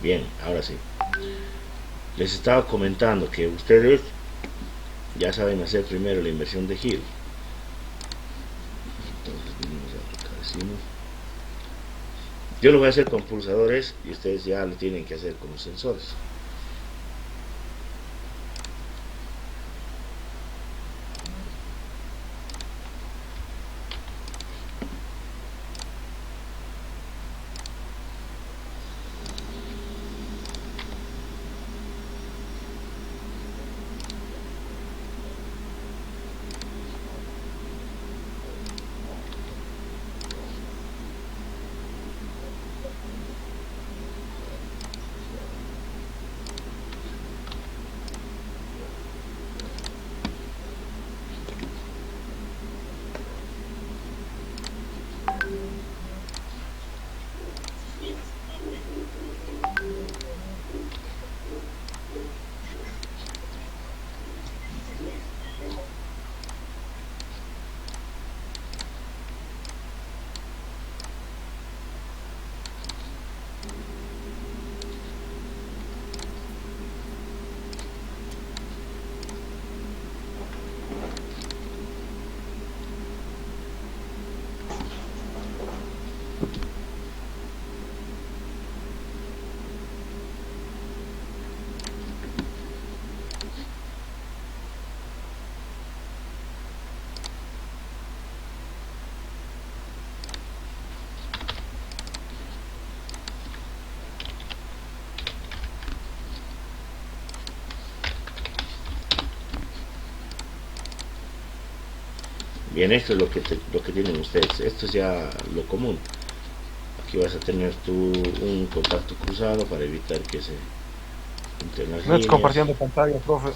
Bien, ahora sí. Les estaba comentando que ustedes ya saben hacer primero la inversión de giro. Entonces venimos acá, decimos. Yo lo voy a hacer con pulsadores y ustedes ya lo tienen que hacer con los sensores. Bien, esto es lo que tienen ustedes. Esto es ya lo común. Aquí vas a tener un contacto cruzado para evitar que se junten las No es líneas. compartiendo pantalla, profe.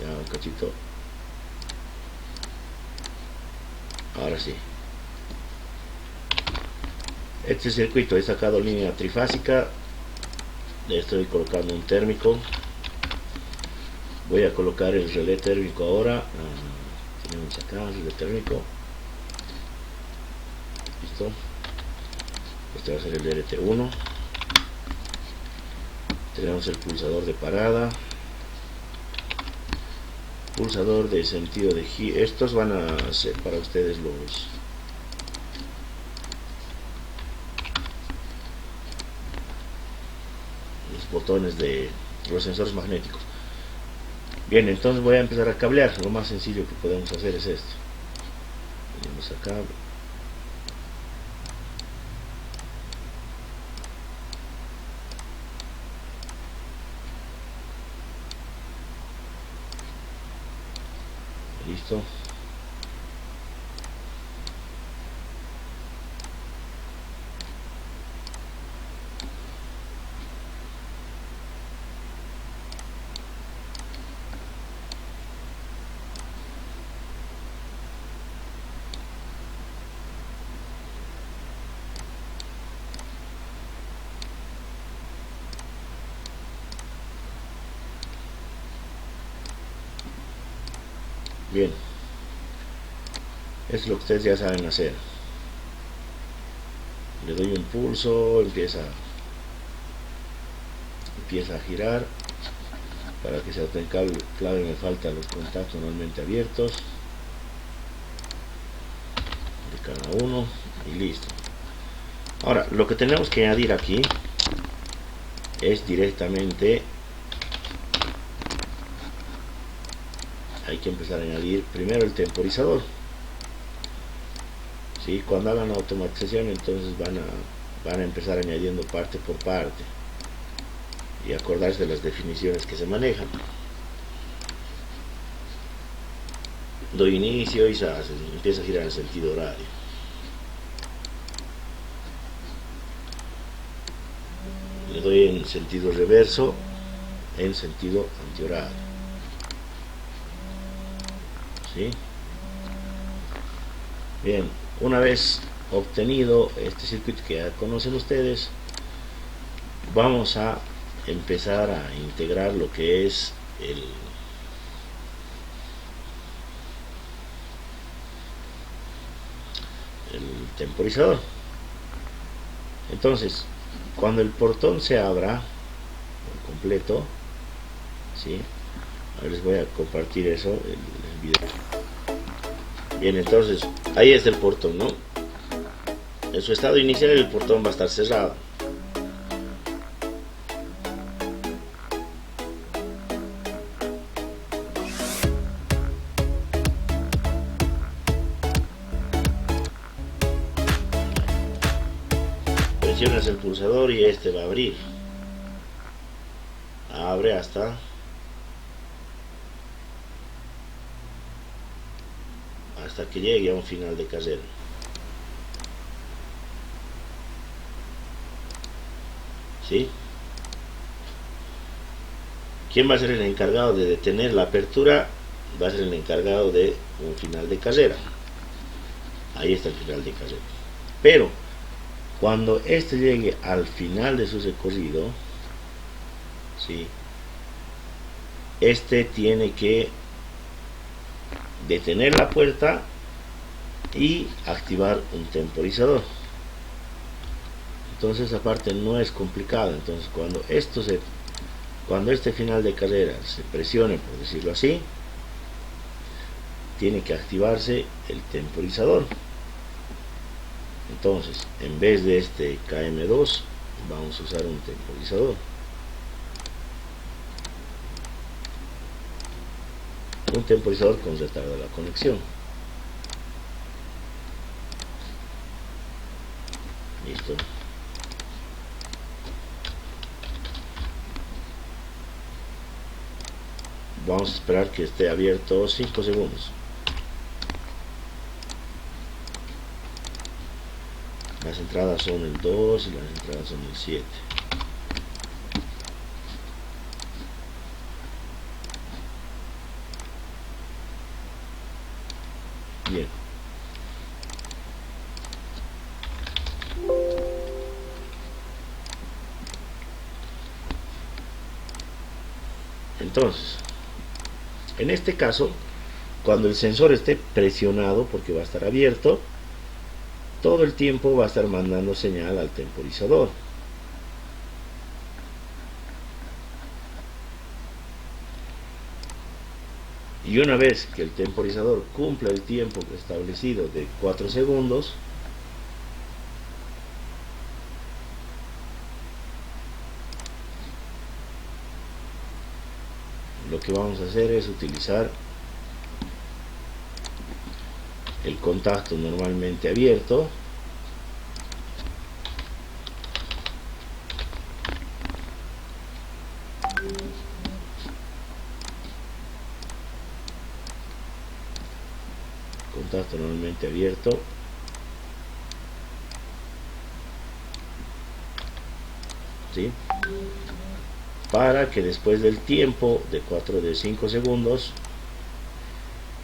Ya un cachito. Ahora sí. Este circuito he sacado línea trifásica. Le estoy colocando un térmico. Voy a colocar el relé térmico ahora. Tenemos acá el relé térmico. Listo. Este va a ser el LT1. Tenemos el pulsador de parada. Pulsador de sentido de giro. Estos van a ser para ustedes los botones de los sensores magnéticos. Bien, entonces voy a empezar a cablear. Lo más sencillo que podemos hacer es esto. Venimos acá. Listo. Bien, es lo que ustedes ya saben hacer. Le doy un pulso, empieza a girar. Para que se autoenclave me faltan los contactos normalmente abiertos de cada uno y listo. Ahora, lo que tenemos que añadir aquí es directamente, hay que empezar a añadir primero el temporizador. ¿Sí? Cuando hagan la automatización, entonces van a empezar añadiendo parte por parte y acordarse de las definiciones que se manejan. Doy inicio y se empieza a girar en sentido horario. Le doy en sentido reverso, en sentido antihorario. ¿Sí? Bien, una vez obtenido este circuito que ya conocen ustedes, vamos a empezar a integrar lo que es el temporizador. Entonces, Cuando el portón se abra por completo, ¿sí? Ahora les voy a compartir eso, el video. Bien, entonces ahí está el portón, ¿no? En su estado inicial el portón va a estar cerrado. Presionas el pulsador y este va a abrir. Abre hasta que llegue a un final de carrera. ¿Sí? ¿Quién va a ser el encargado de detener la apertura? Va a ser el encargado de un final de carrera. Ahí está el final de carrera. Pero cuando este llegue al final de su recorrido, ¿sí? Este tiene que detener la puerta y activar un temporizador. Entonces esa parte no es complicada. Entonces cuando este final de carrera se presione, por decirlo así, tiene que activarse el temporizador. Entonces, en vez de este KM2, vamos a usar un temporizador. Un temporizador con retardo de la conexión. Listo. Vamos a esperar que esté abierto 5 segundos. Las entradas son el 2 y las entradas son el 7. Bien. Entonces, en este caso, cuando el sensor esté presionado, porque va a estar abierto, todo el tiempo va a estar mandando señal al temporizador. Y una vez que el temporizador cumpla el tiempo establecido de 4 segundos, lo que vamos a hacer es utilizar el contacto normalmente abierto, ¿sí? Para que después del tiempo de 5 segundos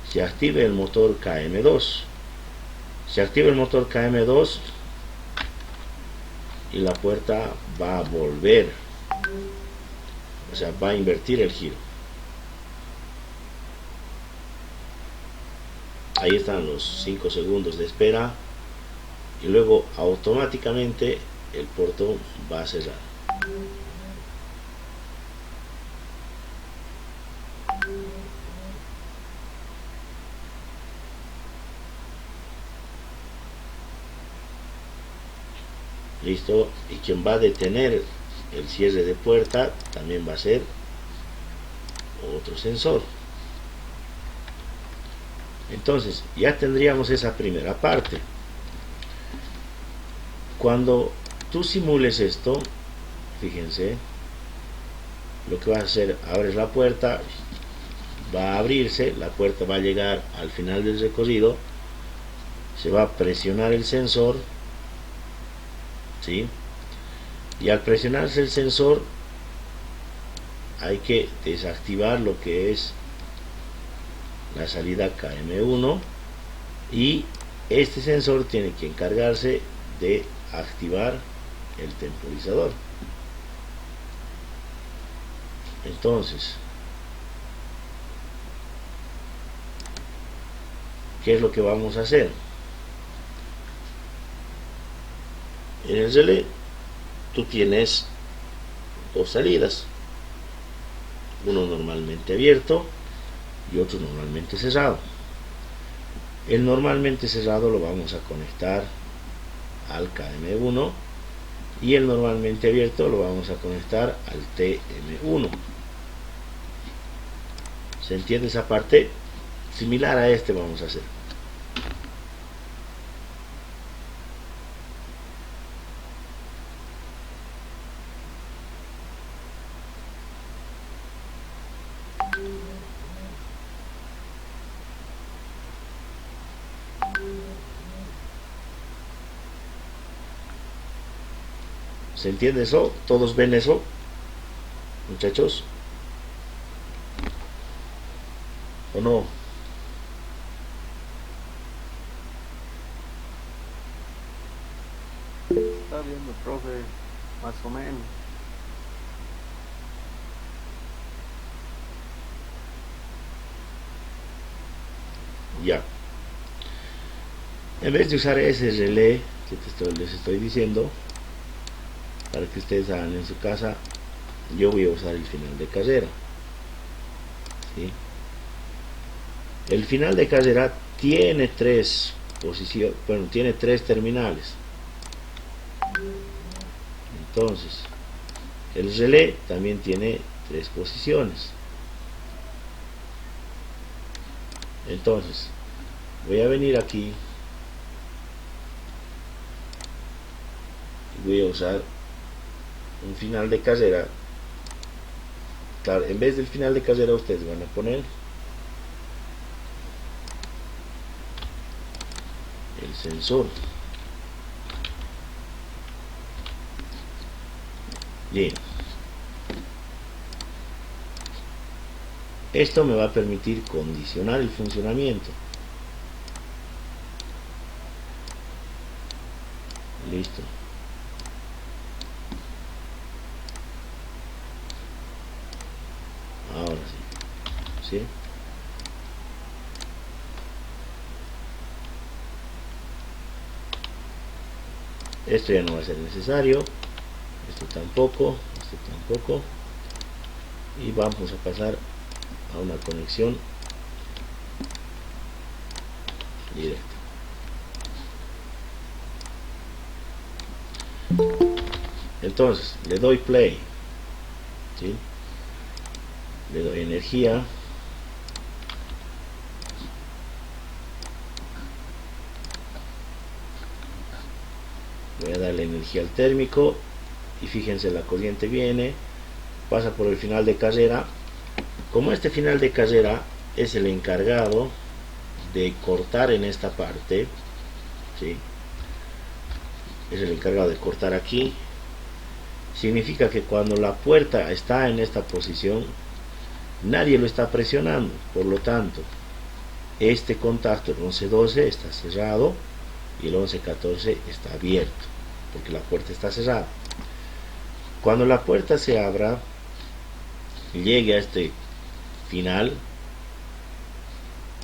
se active el motor KM2. Se activa el motor KM2 y la puerta va a volver, o sea, va a invertir el giro. Ahí están los 5 segundos de espera y luego automáticamente el portón va a cerrar. Listo, y quien va a detener el cierre de puerta también va a ser otro sensor. Entonces ya tendríamos esa primera parte. Cuando tú simules esto, fíjense, lo que vas a hacer, abres la puerta, va a abrirse, la puerta va a llegar al final del recorrido, se va a presionar el sensor, ¿sí? Y al presionarse el sensor hay que desactivar lo que es la salida KM1 y este sensor tiene que encargarse de activar el temporizador. Entonces, ¿qué es lo que vamos a hacer? En el relé tú tienes dos salidas, uno normalmente abierto y otro normalmente cerrado. El normalmente cerrado lo vamos a conectar al KM1 y el normalmente abierto lo vamos a conectar al TM1. ¿Se entiende esa parte? Similar a este vamos a hacer. ¿Se entiende eso? ¿Todos ven eso, muchachos? ¿O no? Está viendo, profe, más o menos. Ya. En vez de usar ese relé que les estoy diciendo, para que ustedes hagan en su casa, yo voy a usar el final de carrera. ¿Sí? El final de carrera tiene tres posiciones, bueno, tiene tres terminales. Entonces, el relé también tiene tres posiciones. Entonces, voy a venir aquí y voy a usar un final de carrera. Claro, en vez del final de carrera ustedes van a poner el sensor. Bien, esto me va a permitir condicionar el funcionamiento. Listo. Ahora sí. ¿Sí? Esto ya no va a ser necesario. Esto tampoco. Esto tampoco. Y vamos a pasar a una conexión directa. Entonces le doy play, ¿sí? Le doy energía, voy a darle energía al térmico y fíjense, la corriente viene, pasa por el final de carrera. Como este final de carrera es el encargado de cortar en esta parte, ¿sí? Es el encargado de cortar aquí, significa que cuando la puerta está en esta posición nadie lo está presionando, por lo tanto este contacto, el 1112, está cerrado y el 1114 está abierto porque la puerta está cerrada. Cuando la puerta se abra, llegue a este final,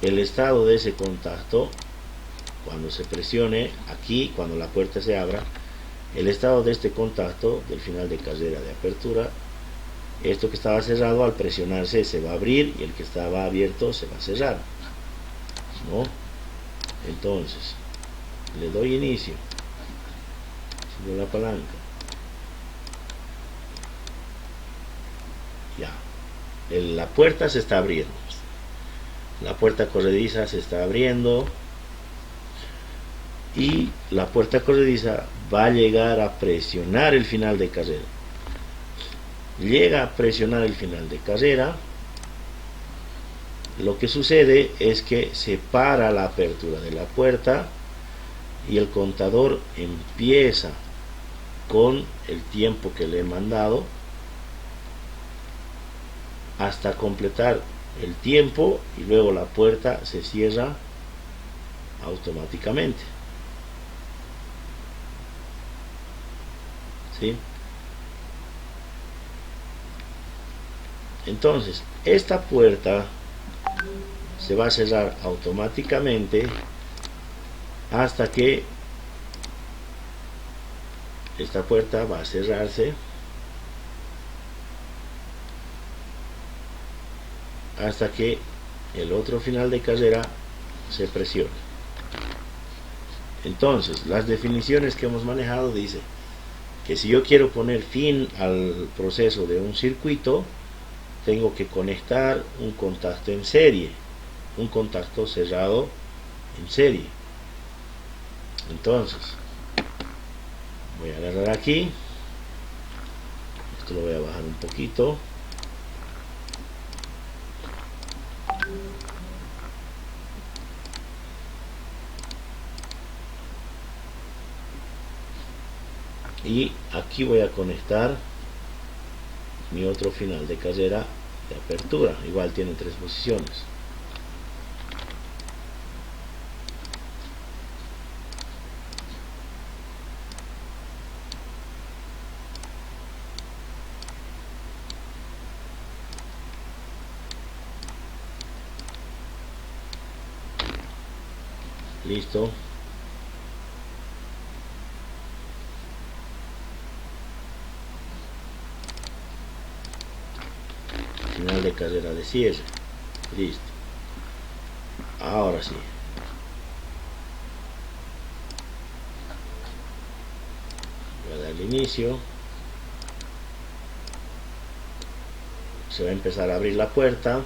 el estado de ese contacto, cuando se presione aquí, cuando la puerta se abra, el estado de este contacto del final de carrera de apertura, esto que estaba cerrado al presionarse se va a abrir y el que estaba abierto se va a cerrar, ¿no? Entonces le doy inicio, subo la palanca, ya, la puerta se está abriendo, la puerta corrediza se está abriendo y la puerta corrediza va a llegar a presionar el final de carrera. Llega a presionar el final de carrera, lo que sucede es que se para la apertura de la puerta y el contador empieza con el tiempo que le he mandado hasta completar el tiempo y luego la puerta se cierra automáticamente, ¿sí? Entonces esta puerta se va a cerrar automáticamente hasta que esta puerta va a cerrarse hasta que el otro final de carrera se presione. Entonces, las definiciones que hemos manejado dice que si yo quiero poner fin al proceso de un circuito, tengo que conectar un contacto en serie, un contacto cerrado en serie. Entonces, voy a agarrar aquí, esto lo voy a bajar un poquito, y aquí voy a conectar mi otro final de carrera de apertura, igual tiene 3 posiciones. Listo. Final de carrera de cierre. Listo. Ahora sí. Voy a darle inicio. Se va a empezar a abrir la puerta.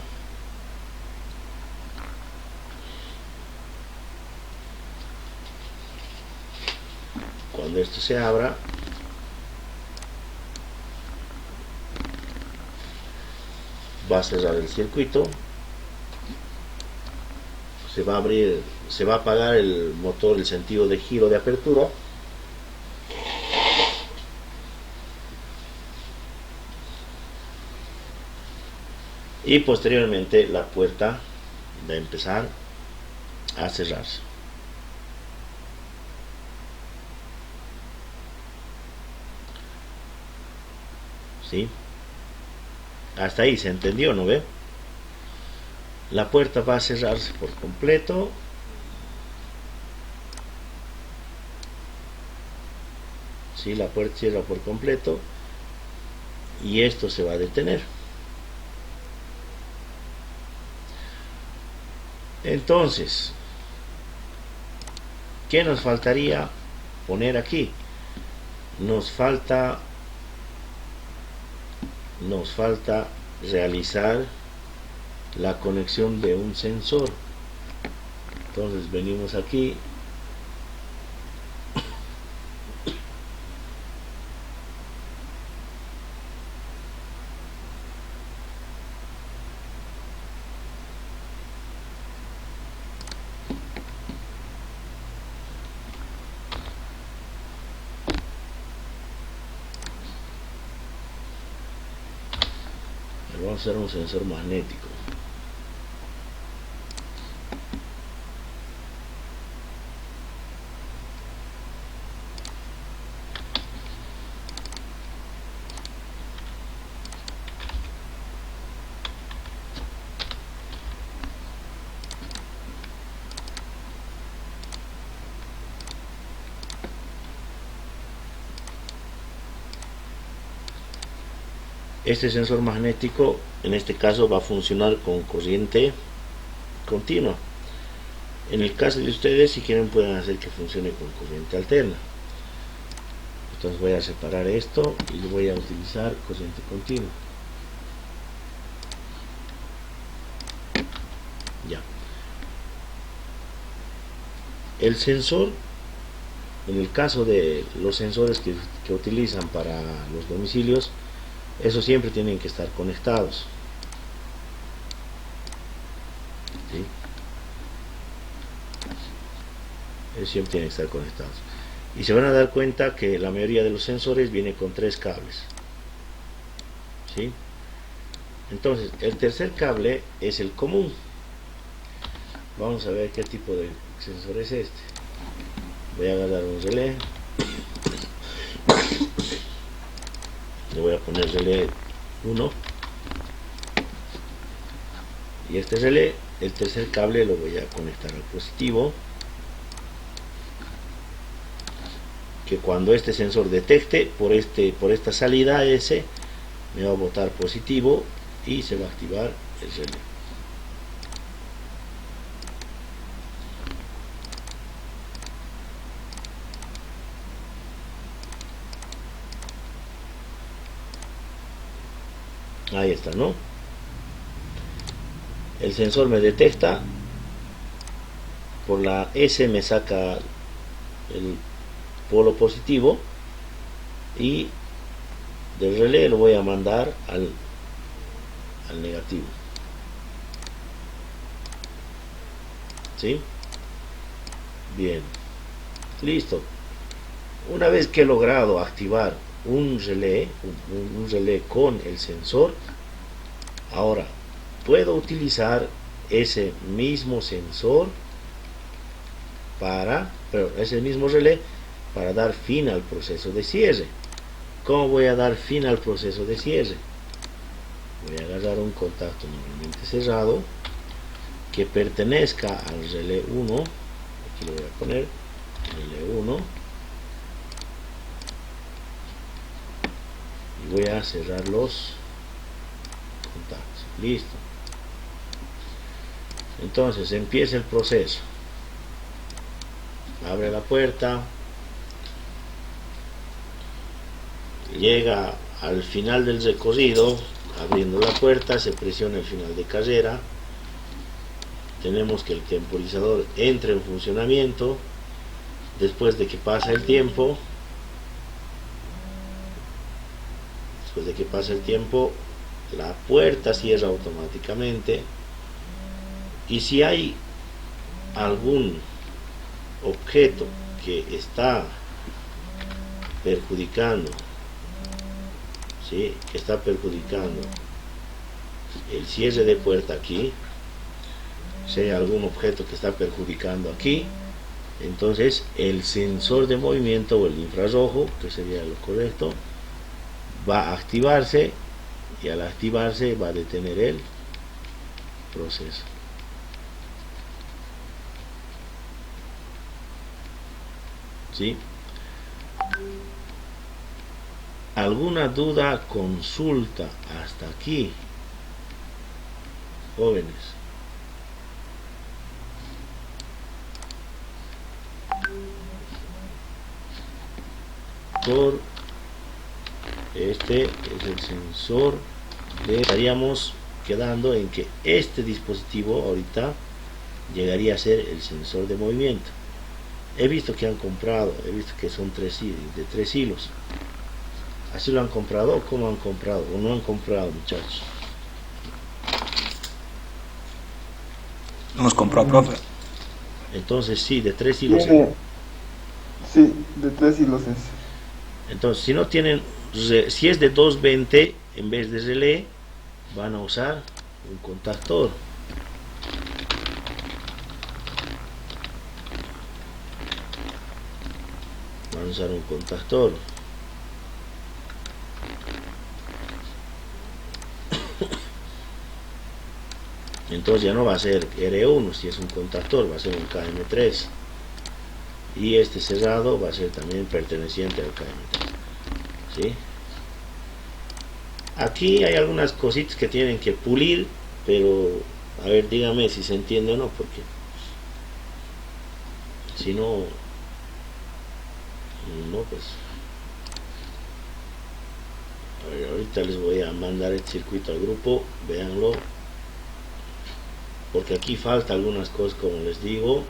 Cuando esto se abra, va a cerrar el circuito, se va a abrir, se va a apagar el motor, el sentido de giro de apertura, y posteriormente la puerta va a empezar a cerrarse. ¿Sí? Hasta ahí se entendió, ¿no ve? La puerta va a cerrarse por completo. ¿Sí? La puerta cierra por completo y esto se va a detener. Entonces, ¿qué nos faltaría poner aquí? Nos falta realizar la conexión de un sensor. Entonces venimos aquí, vamos a hacer un sensor magnético. Este sensor magnético en este caso va a funcionar con corriente continua. En el caso de ustedes, si quieren, pueden hacer que funcione con corriente alterna. Entonces voy a separar esto y voy a utilizar corriente continua. Ya. El sensor, en el caso de los sensores que utilizan para los domicilios, esos siempre tienen que estar conectados. ¿Sí? Ellos siempre tienen que estar conectados. Y se van a dar cuenta que la mayoría de los sensores viene con 3 cables. ¿Sí? Entonces, el tercer cable es el común. Vamos a ver qué tipo de sensor es este. Voy a agarrar un relé. Le voy a poner relé 1. Y este relé, el tercer cable, lo voy a conectar al positivo, que que cuando este sensor detecte por esta salida S, me va a botar positivo y se va a activar el relé. Ahí está, ¿no? El sensor me detecta, por la S me saca el polo positivo y del relé lo voy a mandar al negativo. ¿Sí? Bien, listo. Una vez que he logrado activar un relé con el sensor, ahora puedo utilizar ese mismo sensor ese mismo relé para dar fin al proceso de cierre. ¿Cómo voy a dar fin al proceso de cierre? Voy a agarrar un contacto normalmente cerrado que pertenezca al relé 1, aquí lo voy a poner, relé 1, y voy a cerrar los contactos. Listo. Entonces empieza el proceso. Abre la puerta, llega al final del recorrido, abriendo la puerta se presiona el final de carrera, tenemos que el temporizador entre en funcionamiento. Después de que pasa el tiempo, la puerta cierra automáticamente, y si hay algún objeto que está perjudicando, ¿sí?, el cierre de puerta aquí, si hay algún objeto que está perjudicando aquí, entonces el sensor de movimiento o el infrarrojo, que sería lo correcto, va a activarse, y al activarse va a detener el proceso. ¿Sí? ¿Alguna duda, consulta hasta aquí, jóvenes? Este es el sensor estaríamos quedando en que este dispositivo ahorita llegaría a ser el sensor de movimiento. He visto que son de 3 hilos. ¿Así lo han comprado? ¿O cómo han comprado? ¿O no han comprado, muchachos? Hemos comprado, profe. Entonces sí, de 3 hilos. Sí, de 3 hilos es. Entonces, si no tienen, si es de 220, en vez de relé, van a usar un contactor. Van a usar un contactor. Entonces ya no va a ser R1, si es un contactor, va a ser un KM3. Y este cerrado va a ser también perteneciente al KM3. ¿Sí? Aquí hay algunas cositas que tienen que pulir, pero a ver, dígame si se entiende o no, porque si no, pues a ver, ahorita les voy a mandar el circuito al grupo, véanlo, porque aquí falta algunas cosas, como les digo.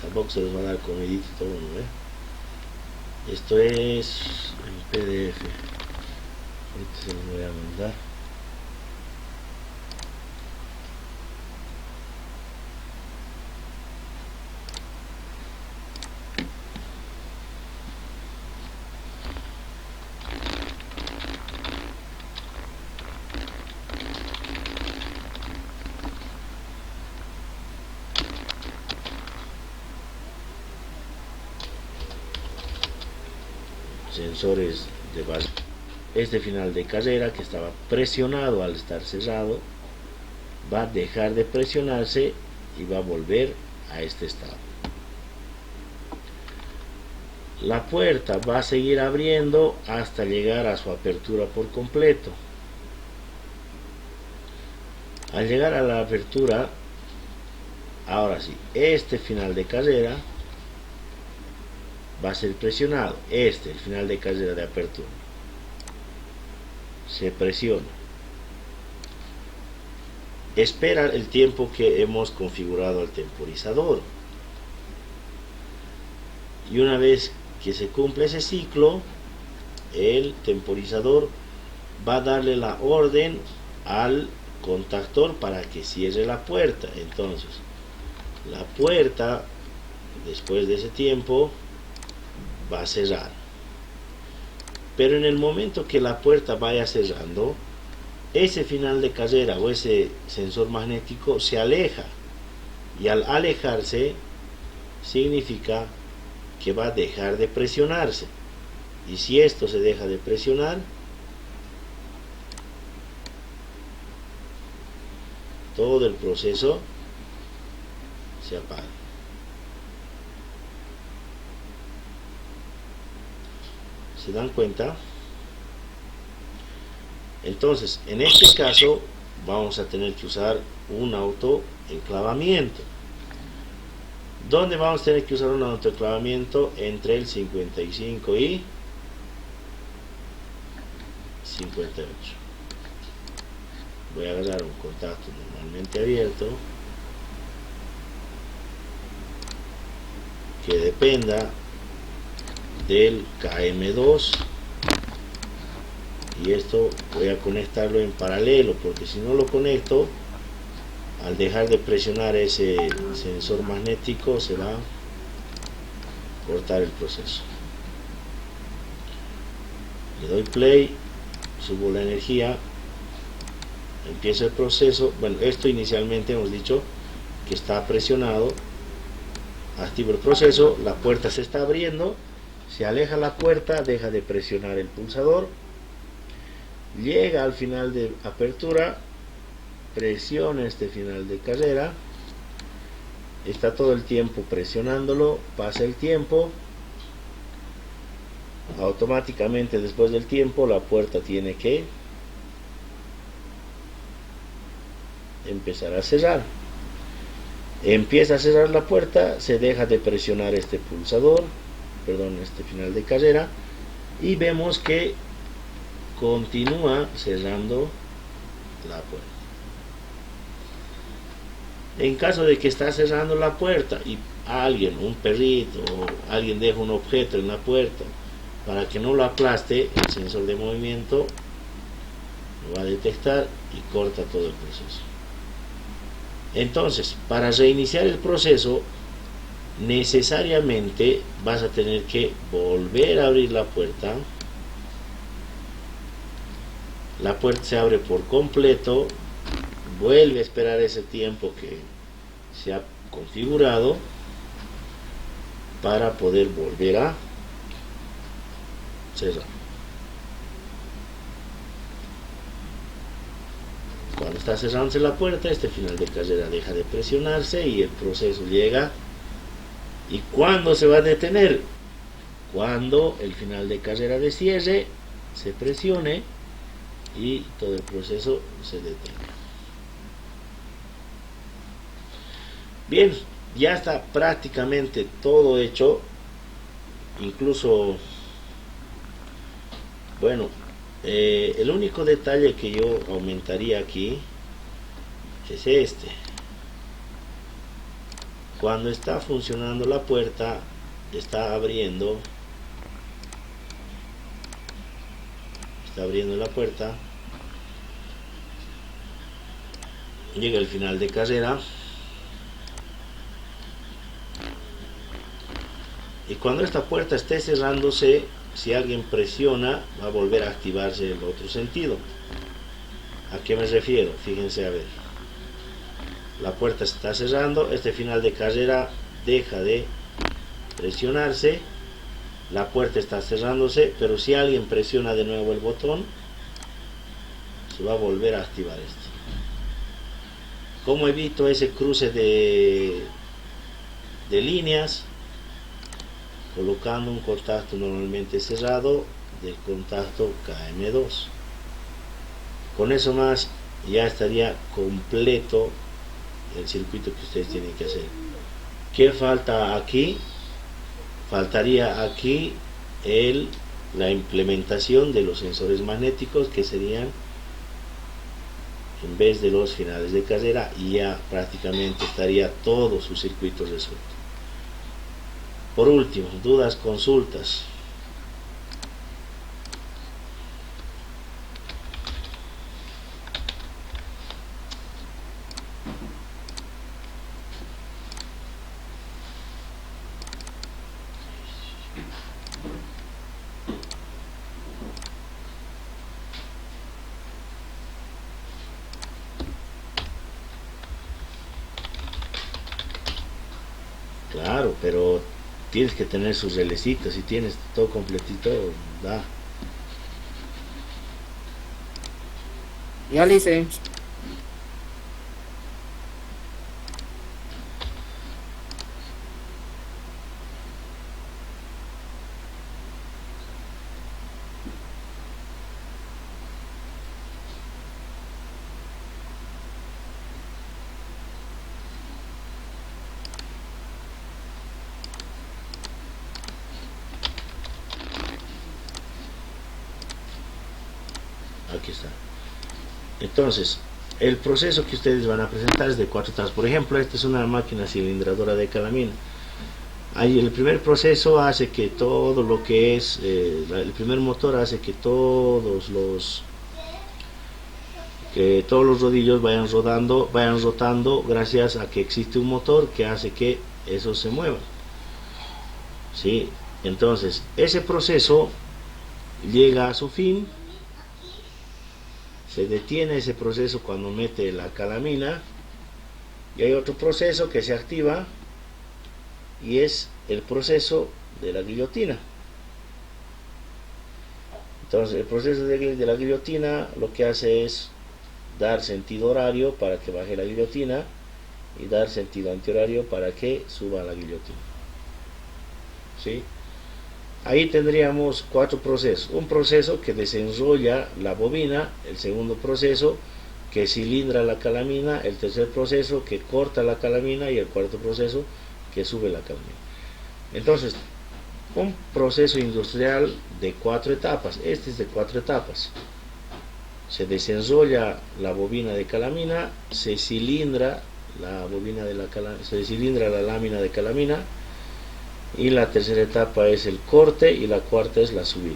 Tampoco se les va a dar comidito y todo, ¿no? Esto es en PDF. Ahorita se los voy a mandar. Sensores de base. Este final de carrera, que estaba presionado al estar cerrado, va a dejar de presionarse y va a volver a este estado. la puerta va a seguir abriendo hasta llegar a su apertura por completo. Al llegar a la apertura, ahora sí, este final de carrera va a ser presionado. El final de carrera de apertura se presiona, espera el tiempo que hemos configurado al temporizador, y una vez que se cumple ese ciclo, el temporizador va a darle la orden al contactor para que cierre la puerta. Entonces la puerta, después de ese tiempo, va a cerrar, pero en el momento que la puerta vaya cerrando, ese final de carrera o ese sensor magnético se aleja, y al alejarse significa que va a dejar de presionarse, y si esto se deja de presionar, todo el proceso se apaga. ¿Se dan cuenta? Entonces, en este caso vamos a tener que usar un autoenclavamiento. ¿Dónde vamos a tener que usar un autoenclavamiento? Entre el 55 y 58. Voy a agarrar un contacto normalmente abierto que dependa del KM2, y esto voy a conectarlo en paralelo, porque si no lo conecto, al dejar de presionar ese sensor magnético se va a cortar el proceso. Le doy play, subo la energía, empieza el proceso. Bueno, esto inicialmente hemos dicho que está presionado, activo el proceso, la puerta se está abriendo, se aleja la puerta, deja de presionar el pulsador, llega al final de apertura, presiona este final de carrera, está todo el tiempo presionándolo, pasa el tiempo, automáticamente después del tiempo la puerta tiene que empezar a cerrar. Empieza a cerrar la puerta, se deja de presionar este pulsador, este final de carrera, y vemos que continúa cerrando la puerta. En caso de que está cerrando la puerta y alguien, un perrito o alguien deja un objeto en la puerta para que no lo aplaste, el sensor de movimiento lo va a detectar y corta todo el proceso. Entonces, para reiniciar el proceso, necesariamente vas a tener que volver a abrir la puerta. La puerta se abre por completo, vuelve a esperar ese tiempo que se ha configurado para poder volver a cerrar. Cuando está cerrándose la puerta, este final de carrera deja de presionarse y el proceso llega. ¿Y cuándo se va a detener? Cuando el final de carrera de cierre se presione y todo el proceso se detenga. Bien, ya está prácticamente todo hecho. Incluso, bueno, el único detalle que yo aumentaría aquí es este. Cuando está funcionando la puerta, está abriendo la puerta, llega el final de carrera, y cuando esta puerta esté cerrándose, si alguien presiona, va a volver a activarse el otro sentido. ¿A qué me refiero? Fíjense, a ver, la puerta se está cerrando, este final de carrera deja de presionarse, la puerta está cerrándose, pero si alguien presiona de nuevo el botón, se va a volver a activar esto. ¿Cómo evito ese cruce de líneas? colocando un contacto normalmente cerrado del contacto KM2. Con eso más ya estaría completo el circuito que ustedes tienen que hacer. ¿Qué falta aquí? Faltaría aquí la implementación de los sensores magnéticos, que serían, en vez de los finales de carrera, y ya prácticamente estaría todo su circuito resuelto. Por último, dudas, consultas. Claro, pero tienes que tener sus relecitos. Si tienes todo completito, da. Ya le hice. Aquí está. Entonces, el proceso que ustedes van a presentar es de 4 etapas. Por ejemplo, esta es una máquina cilindradora de calamina. Ahí el primer proceso hace que todo lo que es, el primer motor hace que todos los rodillos vayan rotando gracias a que existe un motor que hace que eso se mueva. ¿Sí? Entonces, ese proceso llega a su fin. Se detiene ese proceso cuando mete la calamina, y hay otro proceso que se activa, y es el proceso de la guillotina. Entonces el proceso de la guillotina lo que hace es dar sentido horario para que baje la guillotina, y dar sentido antihorario para que suba la guillotina. ¿Sí? Ahí tendríamos 4 procesos. Un proceso que desenrolla la bobina, el segundo proceso que cilindra la calamina, el tercer proceso que corta la calamina, y el cuarto proceso que sube la calamina. Entonces, un proceso industrial de 4 etapas. Este es de 4 etapas. Se desenrolla la bobina de calamina, se cilindra la lámina de calamina, y la tercera etapa es el corte, y la cuarta es la subida.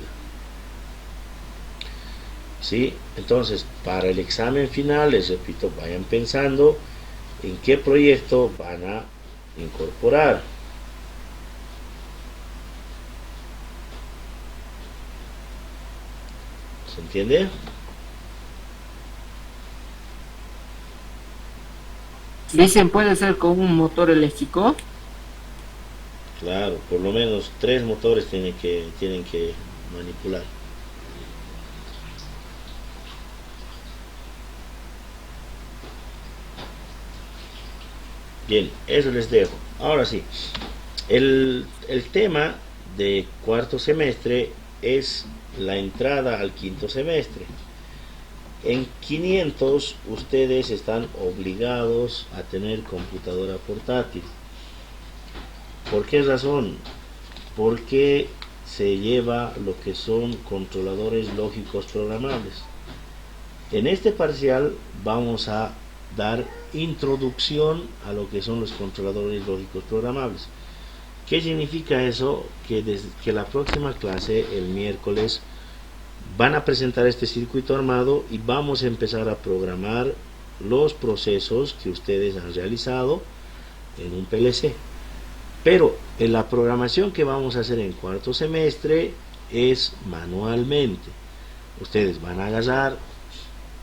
¿Sí? Entonces, para el examen final, les repito, vayan pensando en qué proyecto van a incorporar. ¿Se entiende? Dicen, puede ser con un motor eléctrico. Claro, por lo menos 3 motores tienen que manipular. Bien, eso les dejo. Ahora sí, el tema de cuarto semestre es la entrada al quinto semestre. En 500 ustedes están obligados a tener computadora portátil. ¿Por qué razón? Porque se lleva lo que son controladores lógicos programables. En este parcial vamos a dar introducción a lo que son los controladores lógicos programables. ¿Qué significa eso? Que la próxima clase, el miércoles, van a presentar este circuito armado y vamos a empezar a programar los procesos que ustedes han realizado en un PLC. Pero en la programación que vamos a hacer en cuarto semestre es manualmente. Ustedes van a agarrar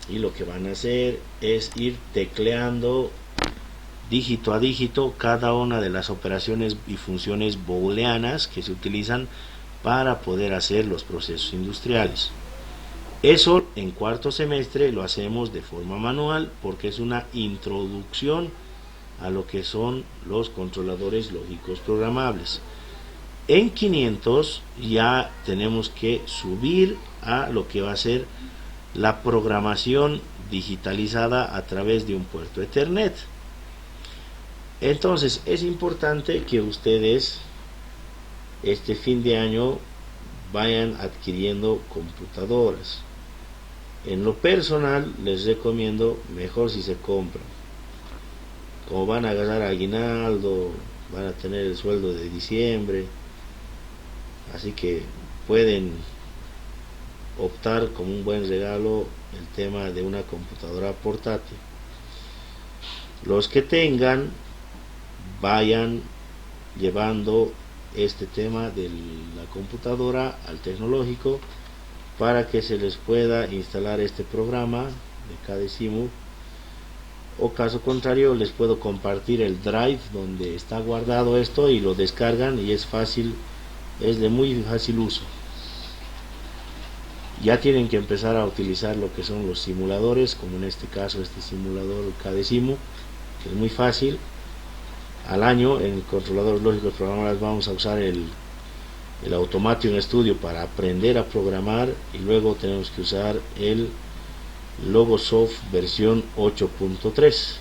y lo que van a hacer es ir tecleando dígito a dígito cada una de las operaciones y funciones booleanas que se utilizan para poder hacer los procesos industriales. Eso en cuarto semestre lo hacemos de forma manual porque es una introducción a lo que son los controladores lógicos programables. En 500 ya tenemos que subir a lo que va a ser la programación digitalizada a través de un puerto Ethernet. Entonces es importante que ustedes este fin de año vayan adquiriendo computadoras. En lo personal les recomiendo mejor si se compran. Como van a ganar aguinaldo, van a tener el sueldo de diciembre, así que pueden optar como un buen regalo el tema de una computadora portátil. Los que tengan, vayan llevando este tema de la computadora al tecnológico para que se les pueda instalar este programa de Cadecimu, o caso contrario les puedo compartir el drive donde está guardado esto y lo descargan y es fácil, es de muy fácil uso. Ya tienen que empezar a utilizar lo que son los simuladores, como en este caso este simulador Cadecimu, que es muy fácil. Al año en el controlador lógico programables vamos a usar el Automation Studio para aprender a programar, y luego tenemos que usar el Logosoft versión 8.3.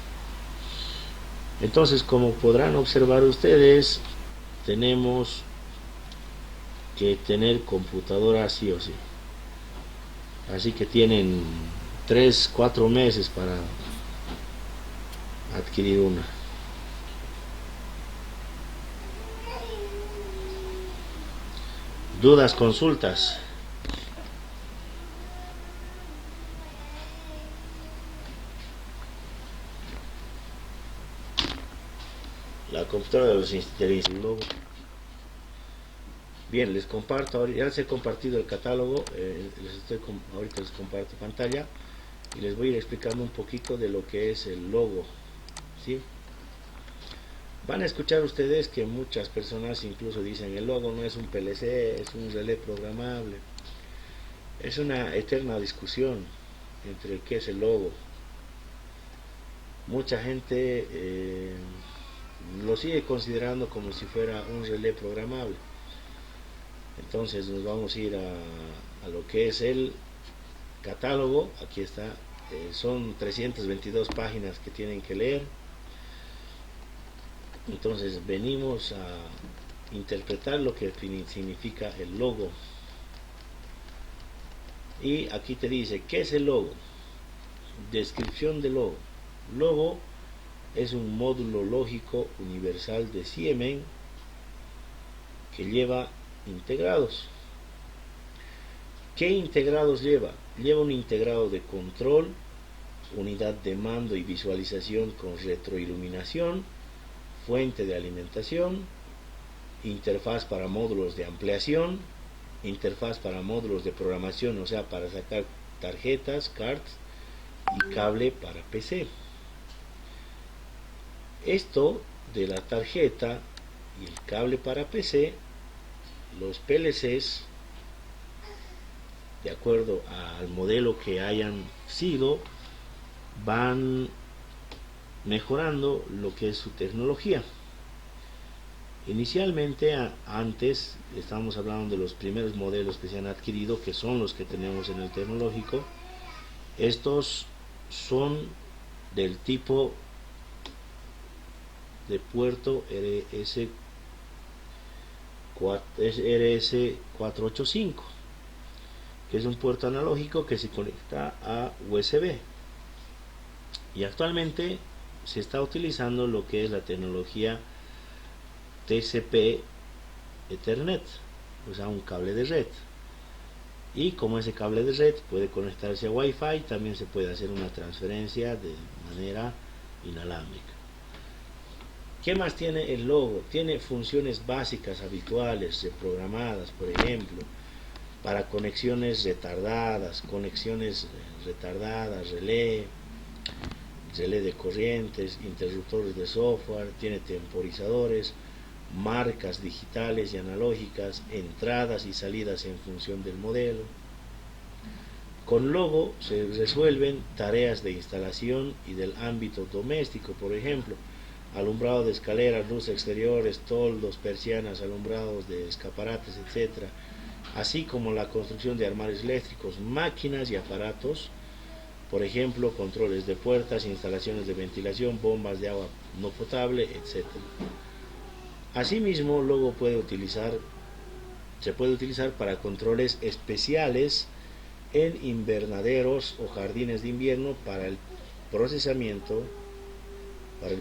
Entonces, como podrán observar ustedes, tenemos que tener computadora sí o sí. Así que tienen 3-4 meses para adquirir una. Dudas, consultas. La computadora de los institutos. Bien, les comparto, ya les he compartido el catálogo, ahorita les comparto pantalla y les voy a ir explicando un poquito de lo que es el logo, ¿sí? Van a escuchar ustedes que muchas personas incluso dicen el logo no es un PLC, es un relé programable. Es una eterna discusión entre qué es el logo. Mucha gente lo sigue considerando como si fuera un relé programable. Entonces nos vamos a ir a lo que es el catálogo. Aquí está, son 322 páginas que tienen que leer. Entonces venimos a interpretar lo que significa el logo. Y aquí te dice, ¿qué es el logo? Descripción del logo. Logo es un módulo lógico universal de Siemens que lleva integrados. ¿Qué integrados lleva? Lleva un integrado de control, unidad de mando y visualización con retroiluminación, fuente de alimentación, interfaz para módulos de ampliación, interfaz para módulos de programación, o sea, para sacar tarjetas, cards, y cable para PC. Esto de la tarjeta y el cable para PC, los PLCs, de acuerdo al modelo que hayan sido, van mejorando lo que es su tecnología. Inicialmente, antes estamos hablando de los primeros modelos que se han adquirido, que son los que tenemos en el tecnológico. Estos son del tipo de puerto RS485, que es un puerto analógico que se conecta a USB, y actualmente se está utilizando lo que es la tecnología TCP Ethernet, o sea, un cable de red. Y como ese cable de red puede conectarse a Wi-Fi, también se puede hacer una transferencia de manera inalámbrica. ¿Qué más tiene el logo? Tiene funciones básicas habituales, reprogramadas, por ejemplo, para conexiones retardadas, relé de corrientes, interruptores de software, tiene temporizadores, marcas digitales y analógicas, entradas y salidas en función del modelo. Con logo se resuelven tareas de instalación y del ámbito doméstico. Por ejemplo, alumbrado de escaleras, luz exteriores, toldos, persianas, alumbrados de escaparates, etcétera, así como la construcción de armarios eléctricos, máquinas y aparatos, por ejemplo, controles de puertas, instalaciones de ventilación, bombas de agua no potable, etcétera. Asimismo, luego se puede utilizar para controles especiales en invernaderos o jardines de invierno para el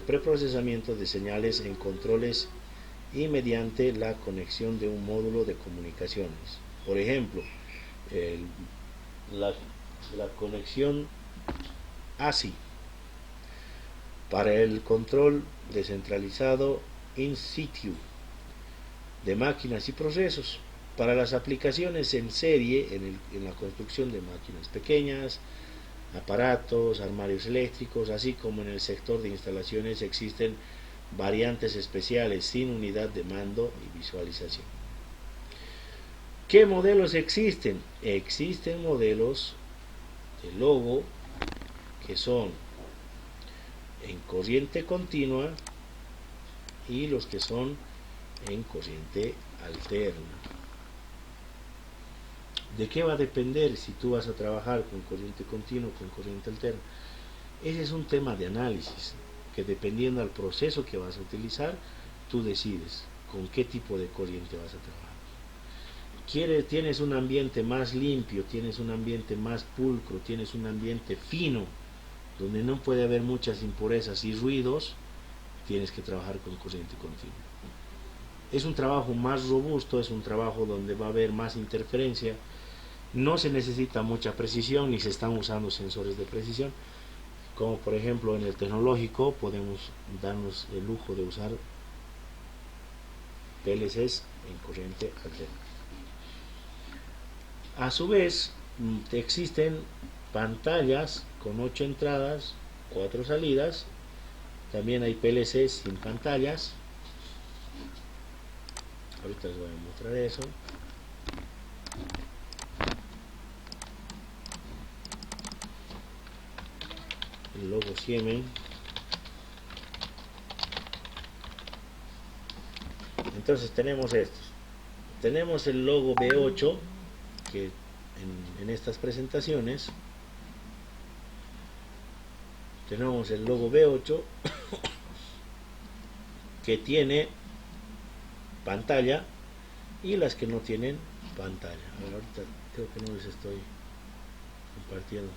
preprocesamiento de señales en controles y mediante la conexión de un módulo de comunicaciones. Por ejemplo, la conexión ASI para el control descentralizado in situ de máquinas y procesos, para las aplicaciones en serie en la construcción de máquinas pequeñas, aparatos, armarios eléctricos, así como en el sector de instalaciones existen variantes especiales sin unidad de mando y visualización. ¿Qué modelos existen? Existen modelos de logo que son en corriente continua y los que son en corriente alterna. ¿De qué va a depender si tú vas a trabajar con corriente continua o con corriente alterna? Ese es un tema de análisis que, dependiendo del proceso que vas a utilizar, tú decides con qué tipo de corriente vas a trabajar. Tienes un ambiente más limpio, tienes un ambiente más pulcro, tienes un ambiente fino, donde no puede haber muchas impurezas y ruidos, tienes que trabajar con corriente continua. Es un trabajo más robusto, es un trabajo donde va a haber más interferencia, no se necesita mucha precisión ni se están usando sensores de precisión, como por ejemplo en el tecnológico podemos darnos el lujo de usar PLCs en corriente alterna. A su vez, existen pantallas con 8 entradas, 4 salidas. También hay PLCs sin pantallas. Ahorita les voy a mostrar eso. El logo Siemens. Entonces tenemos estos. Tenemos el logo B8 que en estas presentaciones tenemos el logo B8 que tiene pantalla y las que no tienen pantalla. Ahorita creo que no les estoy compartiendo.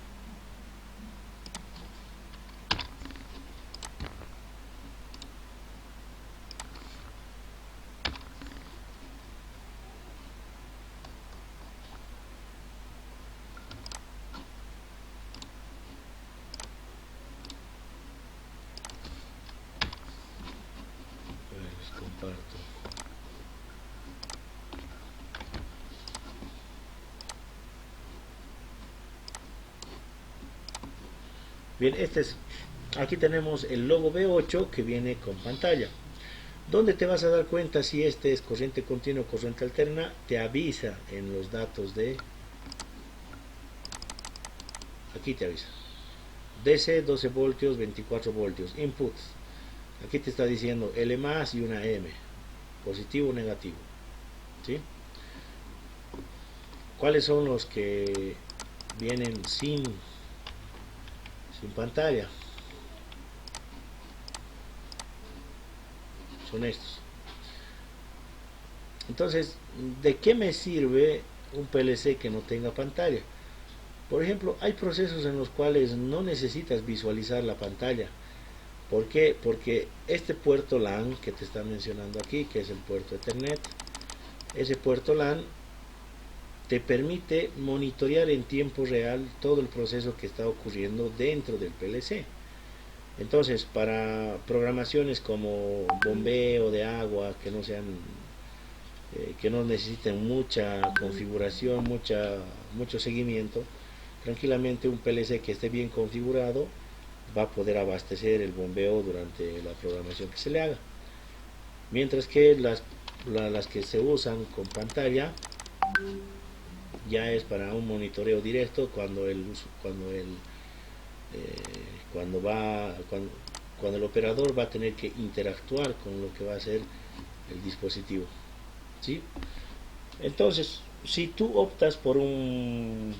Les comparto. Bien, aquí tenemos el logo B8 que viene con pantalla. ¿Dónde te vas a dar cuenta si este es corriente continua o corriente alterna? Te avisa en los datos de... Aquí te avisa. DC 12 voltios, 24 voltios. Inputs. Aquí te está diciendo L más y una M. Positivo o negativo. ¿Sí? ¿Cuáles son los que vienen sin pantalla? Son estos. Entonces, ¿de qué me sirve un PLC que no tenga pantalla? Por ejemplo, hay procesos en los cuales no necesitas visualizar la pantalla. ¿Por qué? Porque este puerto LAN que te está mencionando aquí, que es el puerto Ethernet, ese puerto LAN te permite monitorear en tiempo real todo el proceso que está ocurriendo dentro del PLC. Entonces, para programaciones como bombeo de agua, que no necesiten mucha configuración, mucho seguimiento, tranquilamente un PLC que esté bien configurado va a poder abastecer el bombeo durante la programación que se le haga. Mientras que las que se usan con pantalla ya es para un monitoreo cuando el operador va a tener que interactuar con lo que va a ser el dispositivo, ¿sí? Entonces, si tú optas por un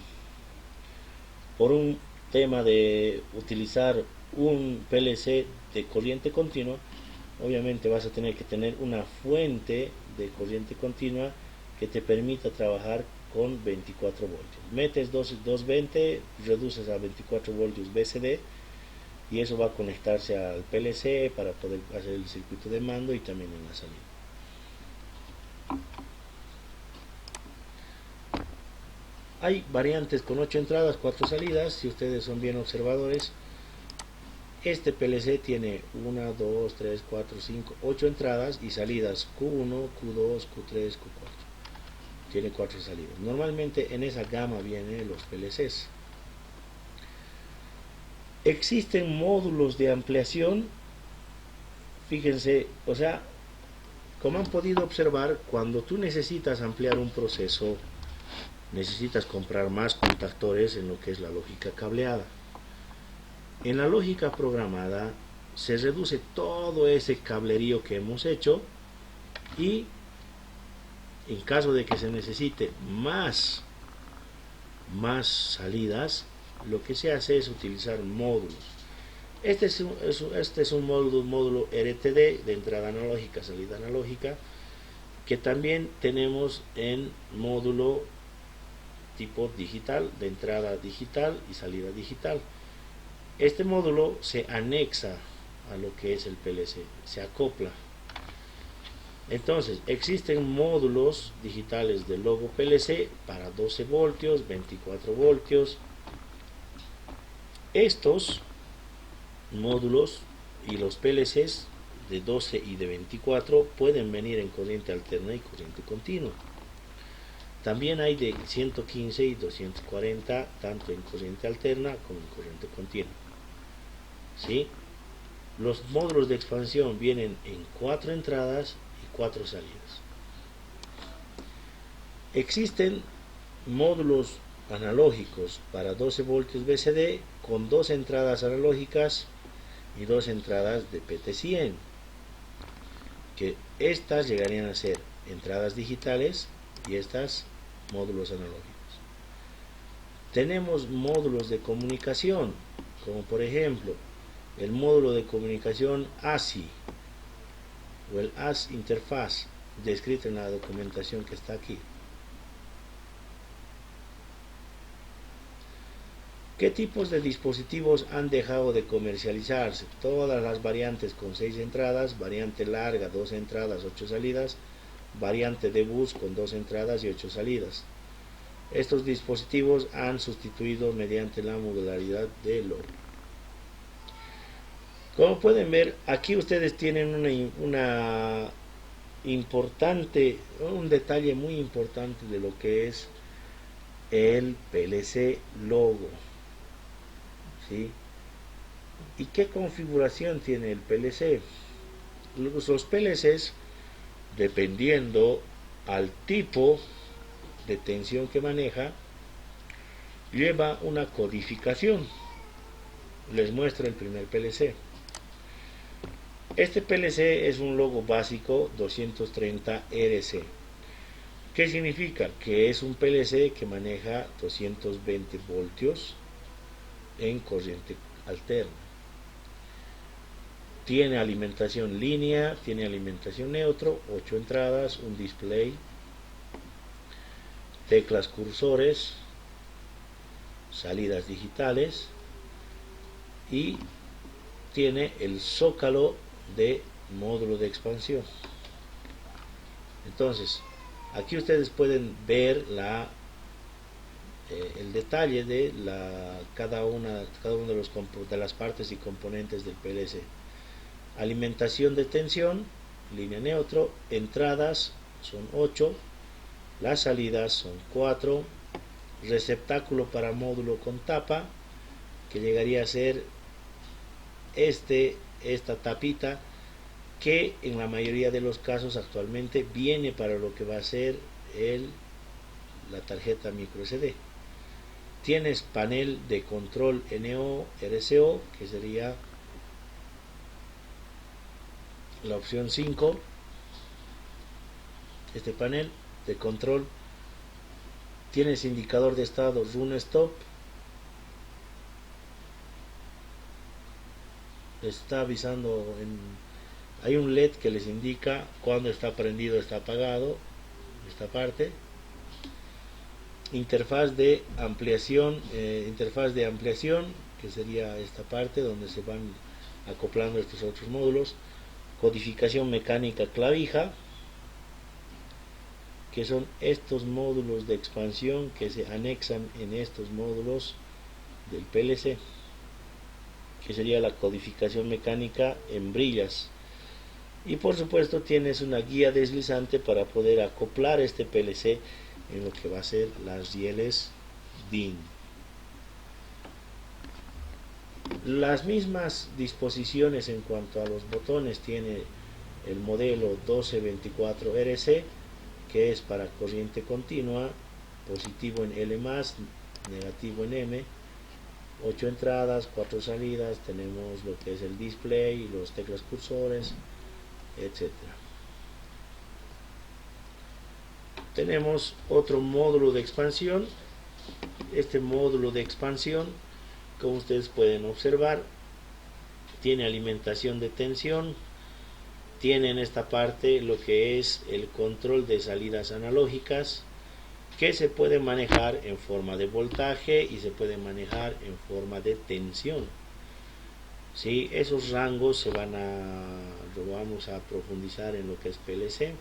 tema de utilizar un PLC de corriente continua, obviamente vas a tener que tener una fuente de corriente continua que te permita trabajar con 24 voltios. Metes 220, reduces a 24 voltios BCD y eso va a conectarse al PLC para poder hacer el circuito de mando y también en la salida. Hay variantes con 8 entradas, 4 salidas. Si ustedes son bien observadores, este PLC tiene 1, 2, 3, 4, 5, 8 entradas y salidas Q1, Q2, Q3, Q4. Tiene 4 salidas. Normalmente en esa gama vienen los PLCs. Existen módulos de ampliación. Fíjense, o sea, como han podido observar, cuando tú necesitas ampliar un proceso, necesitas comprar más contactores en lo que es la lógica cableada. En la lógica programada se reduce todo ese cablerío que hemos hecho y en caso de que se necesite más salidas, lo que se hace es utilizar módulos. Este es un módulo RTD de entrada analógica, salida analógica, que también tenemos en módulo tipo digital, de entrada digital y salida digital. Este módulo se anexa a lo que es el PLC, se acopla. Entonces, existen módulos digitales de logo PLC para 12 voltios, 24 voltios. Estos módulos y los PLCs de 12 y de 24 pueden venir en corriente alterna y corriente continua. También hay de 115 y 240, tanto en corriente alterna como en corriente continua. ¿Sí? Los módulos de expansión vienen en 4 entradas y 4 salidas. Existen módulos analógicos para 12 voltios BCD con 2 entradas analógicas y 2 entradas de PT100, que estas llegarían a ser entradas digitales y estas módulos analógicos. Tenemos módulos de comunicación, como por ejemplo el módulo de comunicación ASI o el AS Interface, descrito en la documentación que está aquí. ¿Qué tipos de dispositivos han dejado de comercializarse? Todas las variantes con 6 entradas, variante larga 2 entradas, 8 salidas, variante de bus con 2 entradas y 8 salidas. Estos dispositivos han sustituido mediante la modularidad de LOR. Como pueden ver, aquí ustedes tienen un detalle muy importante de lo que es el PLC logo. ¿Sí? ¿Y qué configuración tiene el PLC? Los PLCs, dependiendo al tipo de tensión que maneja, lleva una codificación. Les muestro el primer PLC. Este PLC es un logo básico 230 RC. ¿Qué significa? Que es un PLC que maneja 220 voltios en corriente alterna. Tiene alimentación línea, tiene alimentación neutro, 8 entradas, un display, teclas cursores, salidas digitales y tiene el zócalo de módulo de expansión. Entonces, aquí ustedes pueden ver el detalle de cada una de las partes y componentes del PLC. Alimentación de tensión, línea neutro, entradas son 8, las salidas son 4, receptáculo para módulo con tapa, que llegaría a ser esta tapita, que en la mayoría de los casos actualmente viene para lo que va a ser la tarjeta micro SD. Tienes panel de control NO, RCO, que sería la opción 5, este panel de control. Tienes indicador de estado run stop, está avisando hay un LED que les indica cuando está prendido, está apagado, esta parte. Interfaz de ampliación, que sería esta parte donde se van acoplando estos otros módulos. Codificación mecánica clavija, que son estos módulos de expansión que se anexan en estos módulos del PLC, que sería la codificación mecánica en brillas. Y por supuesto tienes una guía deslizante para poder acoplar este PLC en lo que va a ser las rieles DIN. Las mismas disposiciones en cuanto a los botones tiene el modelo 1224RC, que es para corriente continua, positivo en L+, negativo en M, 8 entradas, 4 salidas, tenemos lo que es el display, los teclas cursores, etc. Tenemos otro módulo de expansión. Este módulo de expansión, como ustedes pueden observar, tiene alimentación de tensión, tiene en esta parte lo que es el control de salidas analógicas, que se puede manejar en forma de voltaje y se puede manejar en forma de tensión. ¿Sí? Esos rangos lo vamos a profundizar en lo que es PLC.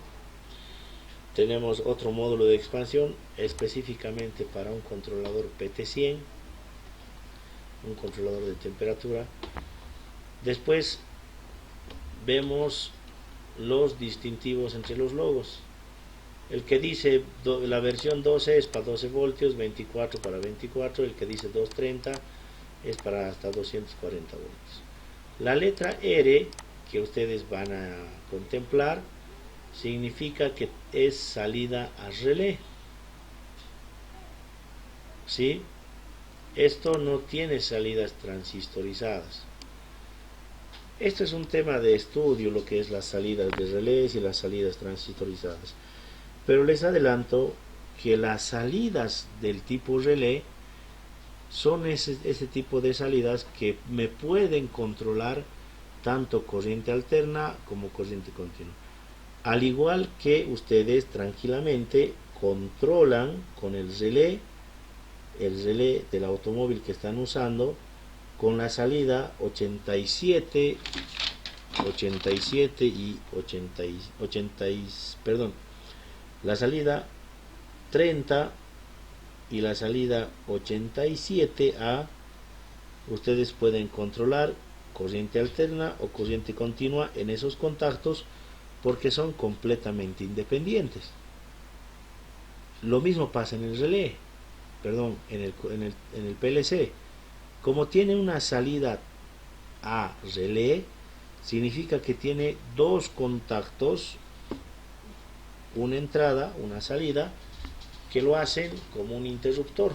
Tenemos otro módulo de expansión específicamente para un controlador PT100, un controlador de temperatura. Después vemos los distintivos entre los logos. El que dice la versión 12 es para 12 voltios, 24 para 24, el que dice 230 es para hasta 240 voltios. La letra R que ustedes van a contemplar significa que es salida a relé. ¿Sí? Esto no tiene salidas transistorizadas. Esto es un tema de estudio, lo que es las salidas de relés y las salidas transistorizadas. Pero les adelanto que las salidas del tipo relé son ese tipo de salidas que me pueden controlar tanto corriente alterna como corriente continua. Al igual que ustedes tranquilamente controlan con el relé del automóvil que están usando, con la salida 87 y 80, perdón, la salida 30 y la salida 87A, ustedes pueden controlar corriente alterna o corriente continua en esos contactos porque son completamente independientes. Lo mismo pasa en el relé, en el PLC. Como tiene una salida a relé, significa que tiene dos contactos, una entrada, una salida, que lo hacen como un interruptor.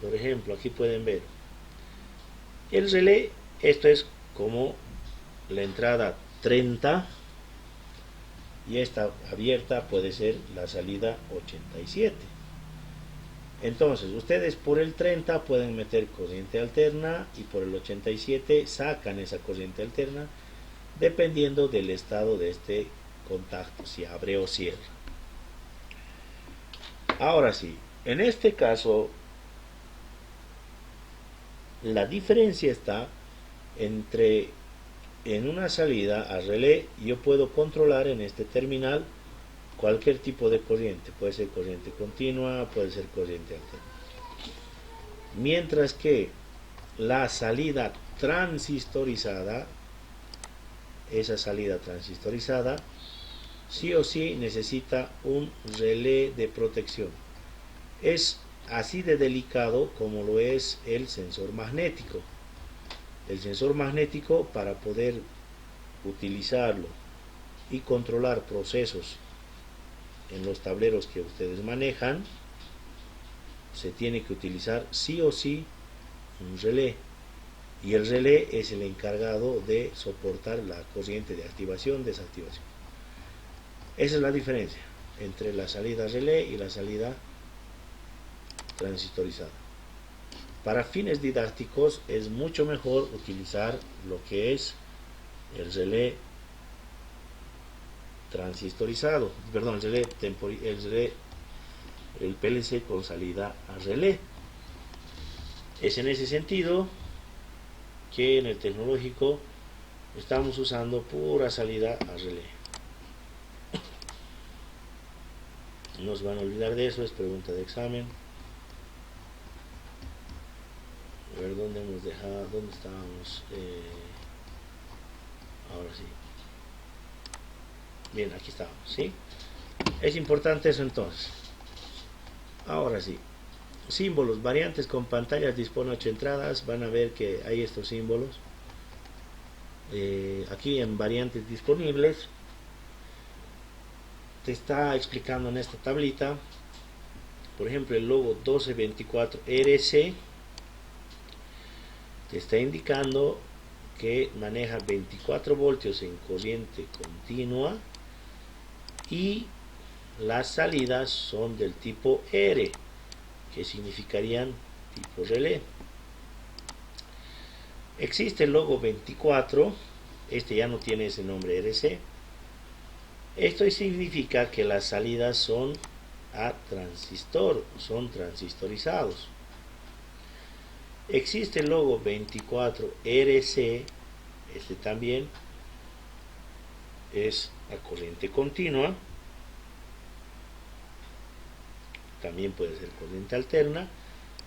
Por ejemplo, aquí pueden ver el relé. Esto es como la entrada 30 y esta abierta puede ser la salida 87. Entonces ustedes por el 30 pueden meter corriente alterna y por el 87 sacan esa corriente alterna dependiendo del estado de este contacto, si abre o cierra. Ahora sí, en este caso la diferencia está entre en una salida a relé yo puedo controlar en este terminal cualquier tipo de corriente, puede ser corriente continua, puede ser corriente alterna. Mientras que la salida transistorizada, esa salida transistorizada, sí o sí necesita un relé de protección. Es así de delicado como lo es el sensor magnético. El sensor magnético, para poder utilizarlo y controlar procesos en los tableros que ustedes manejan, se tiene que utilizar sí o sí un relé. y el relé es el encargado de soportar la corriente de activación, desactivación. Esa es la diferencia entre la salida relé y la salida transistorizada. Para fines didácticos es mucho mejor utilizar lo que es el relé transistorizado, perdón, el PLC con salida a relé. Es en ese sentido que en el tecnológico estamos usando pura salida a relé. No se van a olvidar de eso, es pregunta de examen. A ver dónde hemos dejado, dónde estábamos. Ahora sí. Bien, aquí estábamos, ¿sí? Es importante eso entonces. Ahora sí. Símbolos, variantes con pantallas dispone 8 entradas. Van a ver que hay estos símbolos. Aquí en variantes disponibles te está explicando en esta tablita, por ejemplo, el logo 1224 RC te está indicando que maneja 24 voltios en corriente continua y las salidas son del tipo R, que significarían tipo relé. Existe el logo 24, este ya no tiene ese nombre RC. Esto significa que las salidas son a transistor, son transistorizados. Existe el logo 24 RC, este también es a corriente continua, también puede ser corriente alterna,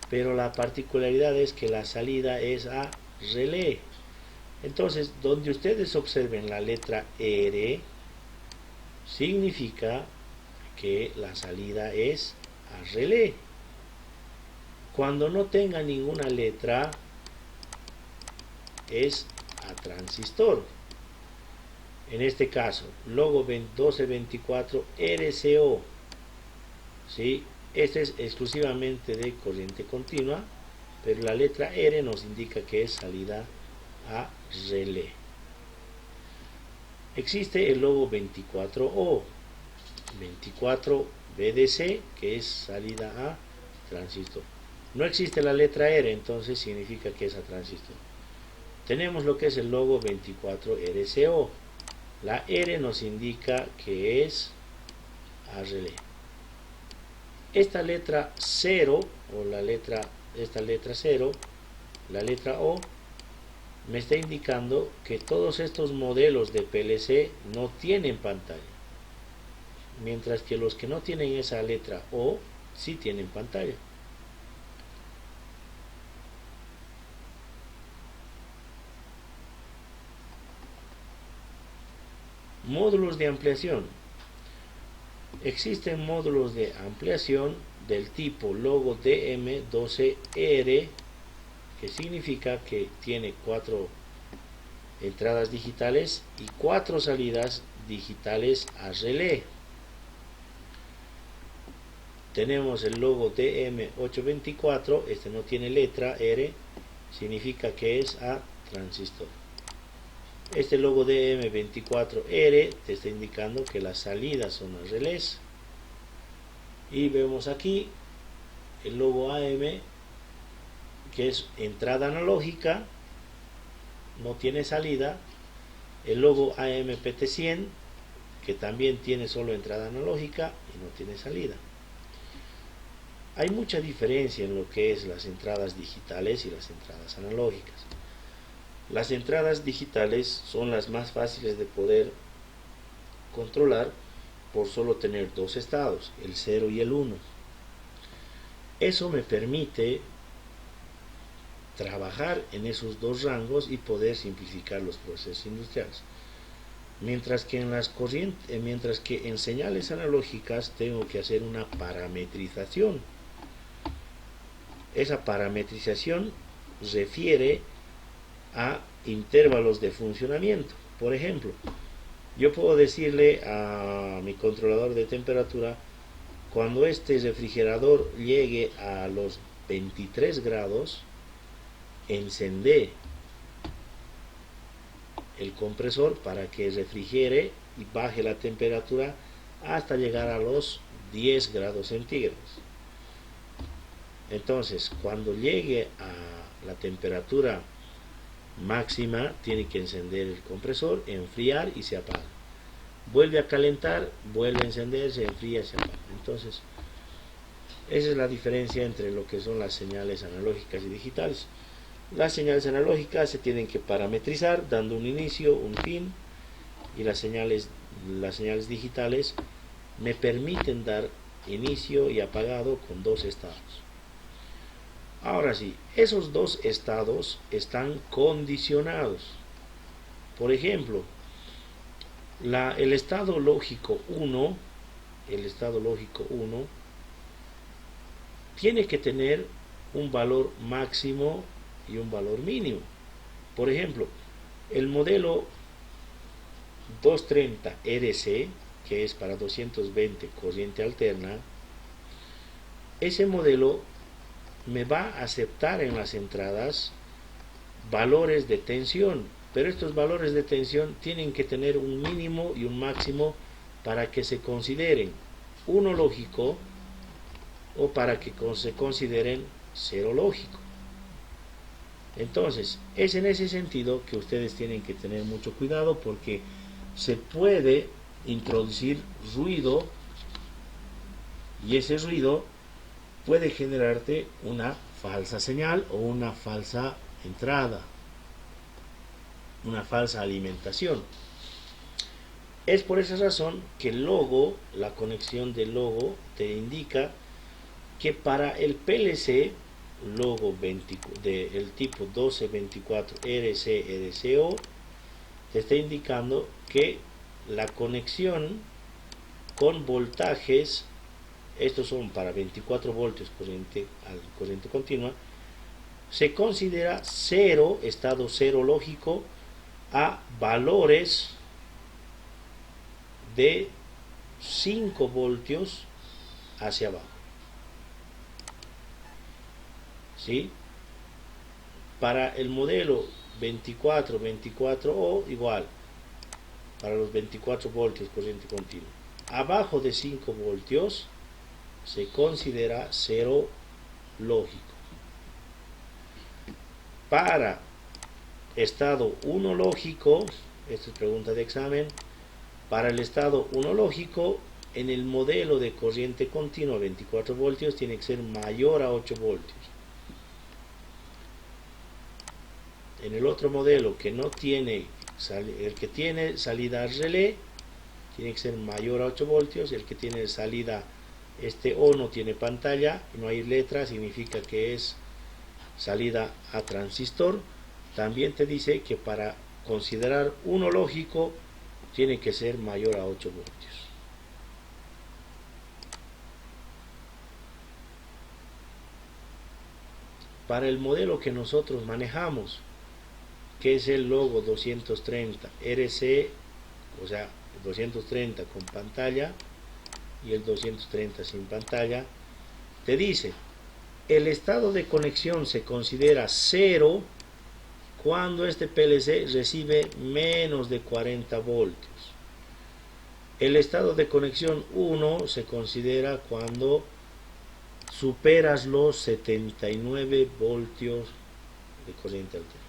pero la particularidad es que la salida es a relé. Entonces, donde ustedes observen la letra R, significa que la salida es a relé. Cuando no tenga ninguna letra, es a transistor. En este caso, logo 1224 RCO, ¿sí? Este es exclusivamente de corriente continua, pero la letra R nos indica que es salida a relé. Existe el logo 24O, 24 VDC, que es salida a transistor. No existe la letra R, entonces significa que es a transistor. Tenemos lo que es el logo 24 RCO. La R nos indica que es a relé. Esta letra 0, o esta letra 0, la letra O, me está indicando que todos estos modelos de PLC no tienen pantalla, mientras que los que no tienen esa letra O sí tienen pantalla. Módulos de ampliación. Existen módulos de ampliación del tipo logo DM12R, que significa que tiene 4 entradas digitales y 4 salidas digitales a relé. Tenemos el logo DM824, este no tiene letra R, significa que es a transistor. Este logo DM24R te está indicando que las salidas son a relés. Y vemos aquí el logo AM, que es entrada analógica, no tiene salida. El logo AMPT100, que también tiene solo entrada analógica y no tiene salida. Hay mucha diferencia en lo que es las entradas digitales y las entradas analógicas. Las entradas digitales son las más fáciles de poder controlar por solo tener dos estados, el 0 y el 1. Eso me permite trabajar en esos dos rangos y poder simplificar los procesos industriales. Mientras que en señales analógicas tengo que hacer una parametrización. Esa parametrización refiere a intervalos de funcionamiento. Por ejemplo, yo puedo decirle a mi controlador de temperatura, cuando este refrigerador llegue a los 23 grados, encende, el compresor para que refrigere y baje la temperatura hasta llegar a los 10 grados centígrados. Entonces, cuando llegue a la temperatura máxima, tiene que encender el compresor, enfriar y se apaga. Vuelve a calentar, vuelve a encender, se enfría, se apaga. Entonces, esa es la diferencia entre lo que son las señales analógicas y digitales. Las señales analógicas se tienen que parametrizar dando un inicio, un fin, y las señales digitales me permiten dar inicio y apagado con dos estados. Ahora sí, esos dos estados están condicionados. Por ejemplo, el estado lógico 1, tiene que tener un valor máximo y un valor mínimo. Por ejemplo, el modelo 230 RC, que es para 220 corriente alterna, ese modelo me va a aceptar en las entradas valores de tensión, pero estos valores de tensión tienen que tener un mínimo y un máximo para que se consideren uno lógico o para que se consideren cero lógico. Entonces, es en ese sentido que ustedes tienen que tener mucho cuidado, porque se puede introducir ruido y ese ruido puede generarte una falsa señal o una falsa entrada, una falsa alimentación. Es por esa razón que el logo, la conexión del logo, te indica que para el PLC logo del tipo 1224 RC-RCO te está indicando que la conexión con voltajes, estos son para 24 voltios corriente continua, se considera cero, estado cero lógico, a valores de 5 voltios hacia abajo. ¿Sí? Para el modelo 24-24O igual, para los 24 voltios corriente continua, abajo de 5 voltios se considera cero lógico. Para estado 1 lógico, esta es pregunta de examen, para el estado 1 lógico, en el modelo de corriente continua 24 voltios tiene que ser mayor a 8 voltios. En el otro modelo que no tiene, el que tiene salida relé, tiene que ser mayor a 8 voltios. El que tiene salida O no tiene pantalla, no hay letra, significa que es salida a transistor. También te dice que para considerar uno lógico tiene que ser mayor a 8 voltios. Para el modelo que nosotros manejamos, que es el logo 230 RC, o sea, 230 con pantalla y el 230 sin pantalla, te dice: el estado de conexión se considera cero cuando este PLC recibe menos de 40 voltios. El estado de conexión 1 se considera cuando superas los 79 voltios de corriente alterna.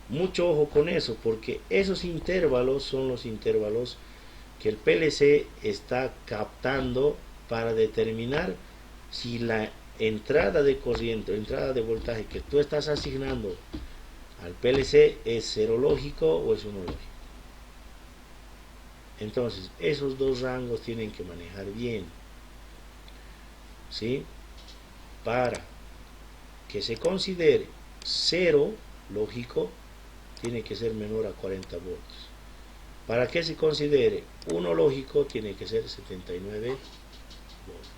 Mucho ojo con eso, porque esos intervalos son los intervalos que el PLC está captando para determinar si la entrada de corriente o entrada de voltaje que tú estás asignando al PLC es cero lógico o es uno lógico. Entonces, esos dos rangos tienen que manejar bien, ¿sí? Para que se considere cero lógico, tiene que ser menor a 40 voltios. Para que se considere uno lógico, tiene que ser 79 voltios.